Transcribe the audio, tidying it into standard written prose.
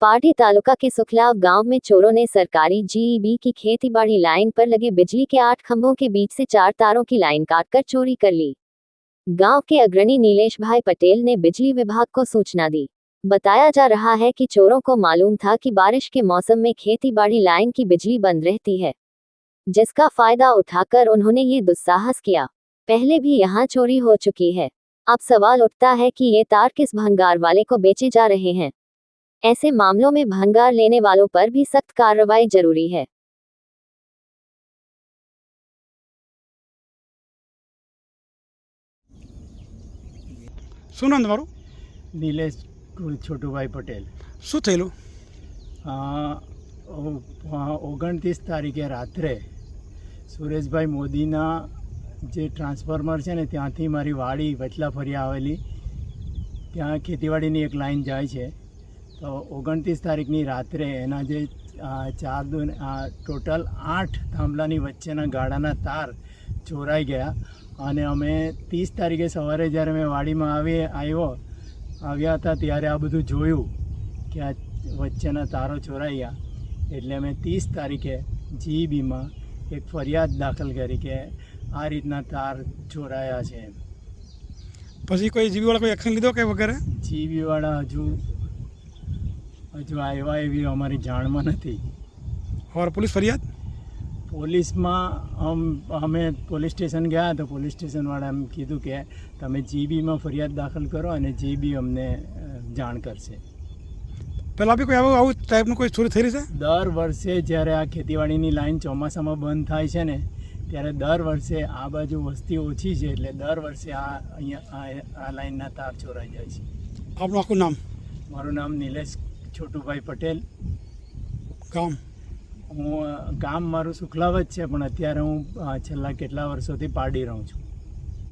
पाटी तालुका के सुखलाव गांव में चोरों ने सरकारी जीईबी की खेतीबाड़ी लाइन पर लगे बिजली के 8 खंभों के बीच से 4 तारों की लाइन काटकर चोरी कर ली। गांव के अग्रणी नीलेश भाई पटेल ने बिजली विभाग को सूचना दी। बताया जा रहा है कि चोरों को मालूम था कि बारिश के मौसम में खेतीबाड़ी लाइन की बिजली बंद रहती है, जिसका फायदा उठाकर उन्होंने ये दुस्साहस किया। पहले भी यहाँ चोरी हो चुकी है। अब सवाल उठता है कि ये तार किस भंगार वाले को बेचे जा रहे हैं। ऐसे मामलों में भंगार लेने वालों पर भी सख्त कार्रवाई जरूरी है। શું નામ તમારું? નિલેશ છોટુભાઈ પટેલ। શું થયેલું? 29 તારીખે રાત્રે સુરેશભાઈ મોદીના જે ટ્રાન્સફોર્મર છે ને ત્યાંથી મારી વાડી વચલા ફરી આવેલી ત્યાં ખેતીવાડીની એક લાઈન જાય છે, તો 29 તારીખની રાત્રે એના જે ટોટલ 8 થાંભલાની વચ્ચેના ગાળાના તાર ચોરાઈ ગયા અને અમે 30 તારીખે સવારે જ્યારે મેં વાડીમાં આવ્યા હતા ત્યારે આ બધું જોયું કે આ વચ્ચેના તારો ચોરાઈ ગયા, એટલે અમે 30 તારીખે જીઈબીમાં એક ફરિયાદ દાખલ કરી કે આ રીતના તાર ચોરાયા છે। પછી કોઈ જીબીવાળા કોઈ એક્શન લીધો કે વગેરે? જીઈબીવાળા હજુ આવ્યા એવી અમારી જાણમાં નથી। और पुलिस फरियाद? પોલીસમાં અમે પોલીસ સ્ટેશન ગયા તો પોલીસ સ્ટેશનવાળા એમ કીધું કે તમે જીબીમાં ફરિયાદ દાખલ કરો અને જીબી અમને જાણ કરશે। પહેલાં બી કોઈ આવું ટાઈપનું કોઈ ચોરી થઈ રહી છે? દર વર્ષે જ્યારે આ ખેતીવાડીની લાઈન ચોમાસામાં બંધ થાય છે ને ત્યારે દર વર્ષે આ બાજુ વસ્તી ઓછી છે એટલે દર વર્ષે આ લાઈનના તાર ચોરાઈ જાય છે। આપનું આખું નામ? મારું નામ નિલેશ છોટુભાઈ પટેલ। ગામ? ગામ મારું સુખલાવ જ છે, પણ અત્યારે હું છેલ્લા કેટલા વર્ષોથી પાડી રહું છું।